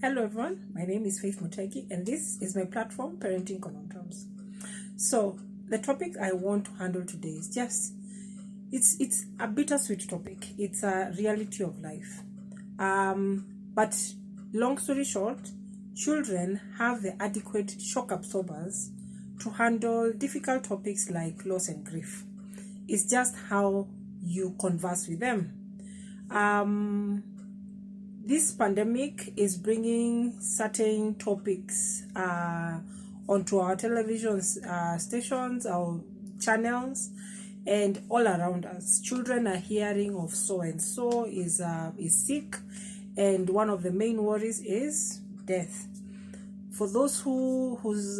Hello everyone, my name is Faith Mutegi and this is my platform, Parenting Conundrums. So the topic I want to handle today is it's a bittersweet topic. It's a reality of life. But long story short, children have the adequate shock absorbers to handle difficult topics like loss and grief. It's just how you converse with them. This pandemic is bringing certain topics onto our television stations, our channels, and all around us. Children are hearing of so and so is sick, and one of the main worries is death. For those whose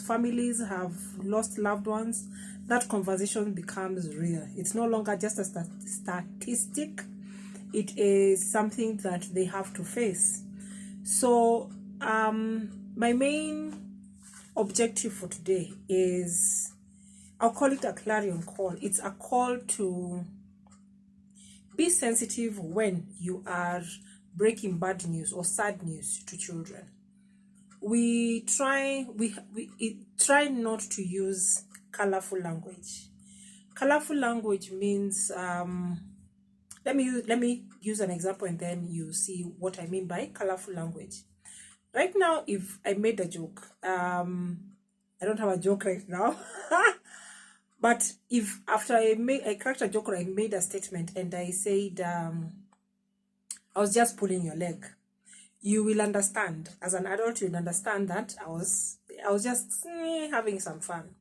families have lost loved ones, that conversation becomes real. It's no longer just a statistic. It is something that they have to face. So my main objective for today is, I'll call it a clarion call. It's a call to be sensitive when you are breaking bad news or sad news to children. We try not to use colorful language. Colorful language means let me use an example and then you see what I mean by colorful language. Right now, if I made a joke, I don't have a joke right now, but if after I cracked a joke or I made a statement and I said, I was just pulling your leg, you will understand. As an adult, you'll understand that I was just having some fun.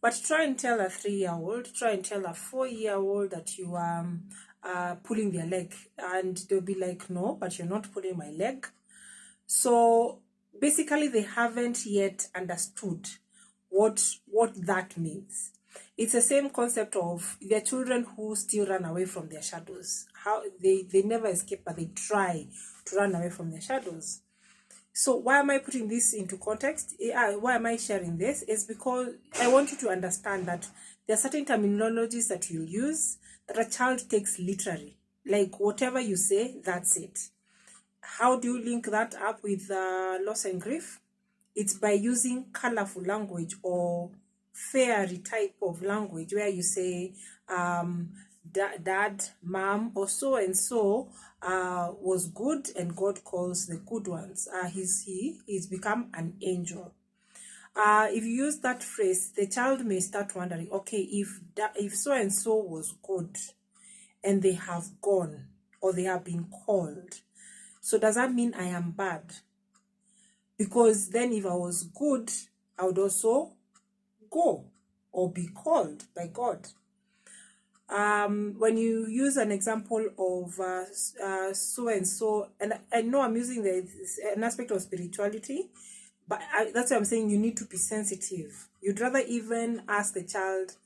But try and tell a 3-year-old, try and tell a 4-year-old that you are pulling their leg, and they'll be like, no, but you're not pulling my leg. So basically they haven't yet understood what that means. It's the same concept of the children who still run away from their shadows. How they never escape, but they try to run away from their shadows. So why am I putting this into context? Why am I sharing this? Is because I want you to understand that there are certain terminologies that you'll use that a child takes literally. Like whatever you say, that's it. How do you link that up with loss and grief? It's by using colorful language or fairy type of language where you say, dad, mom, or so and so was good, and God calls the good ones. He's become an angel. If you use that phrase, the child may start wondering, okay, if so and so was good, and they have gone or they have been called, so does that mean I am bad? Because then if I was good, I would also go or be called by God. When you use an example of so and so, and I know I'm using an aspect of spirituality, but that's why I'm saying you need to be sensitive. You'd rather even ask the child,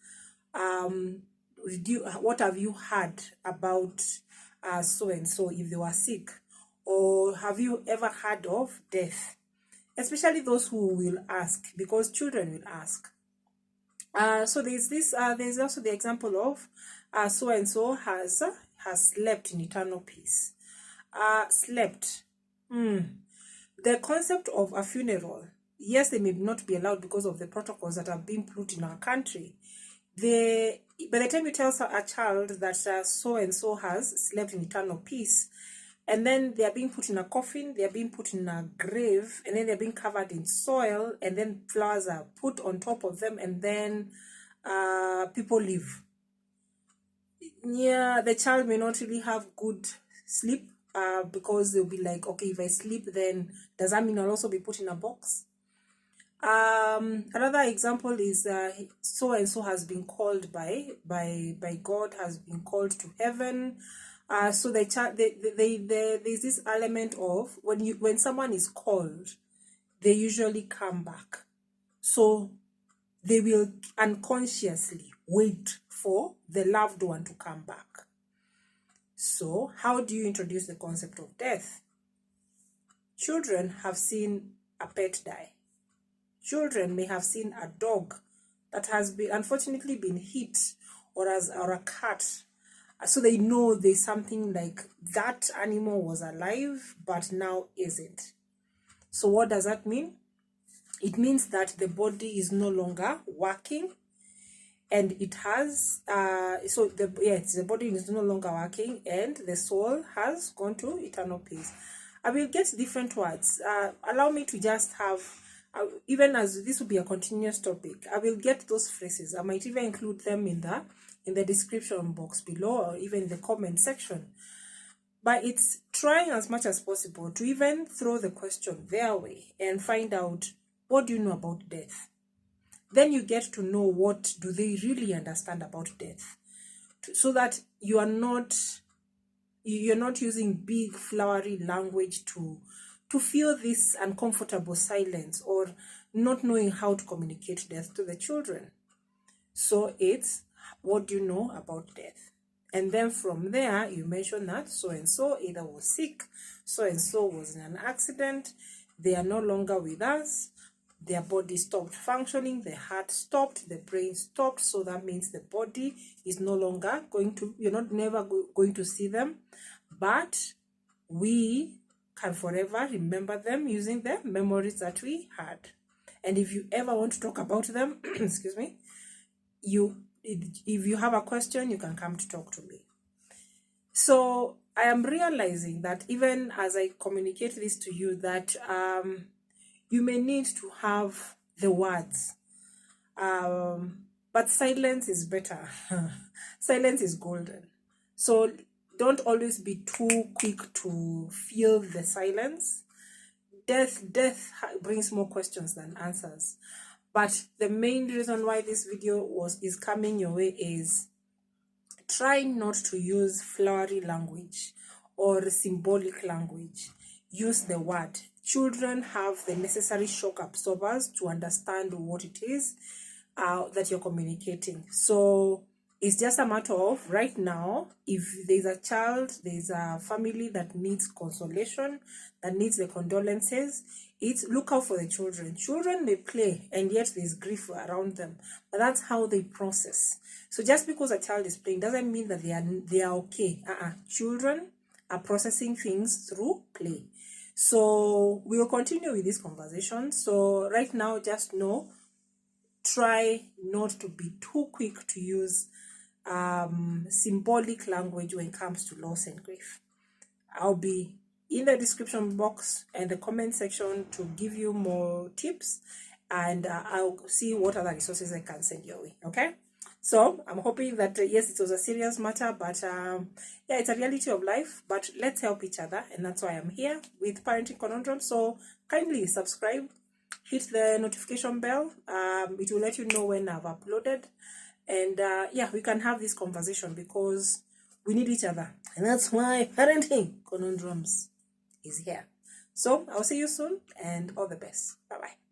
what have you heard about so and so if they were sick, or have you ever heard of death? Especially those who will ask, because children will ask. So there's also the example of so and so has slept in eternal peace. Slept. The concept of a funeral, yes, they may not be allowed because of the protocols that are being put in our country. By the time you tell a child that so and so has slept in eternal peace, and then they are being put in a coffin, they are being put in a grave, and then they're being covered in soil, and then flowers are put on top of them, and then people leave. Yeah, the child may not really have good sleep because they'll be like, okay, if I sleep, then does that mean I'll also be put in a box? Another example is so and so has been called by God, has been called to heaven. So there's this element of when someone is called, they usually come back. So they will unconsciously wait for the loved one to come back. So how do you introduce the concept of death? Children have seen a pet die. Children may have seen a dog that has unfortunately been hit, or a cat So they know there's something like that animal was alive but now isn't. So what does that mean? It means that the body is no longer working, and it has the body is no longer working, and the soul has gone to eternal peace. I will get different words. Allow me to just have, even as this will be a continuous topic, I will get those phrases. I might even include them in the description box below, or even in the comment section. But it's trying as much as possible to even throw the question their way and find out, what do you know about death? Then you get to know what do they really understand about death, so that you're not using big flowery language to feel this uncomfortable silence, or not knowing how to communicate death to the children. So it's, what do you know about death? And then from there, you mention that so and so either was sick, so and so was in an accident, they are no longer with us, their body stopped functioning, the heart stopped, the brain stopped. So that means the body is no longer going to, you're not never going to see them, but we can forever remember them using the memories that we had. And if you ever want to talk about them, excuse me, if you have a question, you can come to talk to me. So I am realizing that even as I communicate this to you, that you may need to have the words, but silence is better. Silence is golden. So don't always be too quick to feel the silence. Death brings more questions than answers. But the main reason why this video is coming your way is, try not to use flowery language or symbolic language. Use the word. Children have the necessary shock absorbers to understand what it is that you're communicating. So it's just a matter of, right now, if there's a child, there's a family that needs consolation, that needs the condolences, it's look out for the children. Children may play, and yet there's grief around them, but that's how they process. So just because a child is playing doesn't mean that they are okay. Children are processing things through play. So we will continue with this conversation. So right now, just know, try not to be too quick to use symbolic language when it comes to loss and grief. I'll be in the description box and the comment section to give you more tips, and I'll see what other resources I can send your way. Okay, so I'm hoping that yes, it was a serious matter, but yeah, it's a reality of life, but let's help each other, and that's why I'm here with Parenting Conundrums. So kindly subscribe, hit the notification bell. It will let you know when I've uploaded, and yeah, we can have this conversation because we need each other, and that's why Parenting Conundrums is here. So I'll see you soon, and all the best. Bye bye.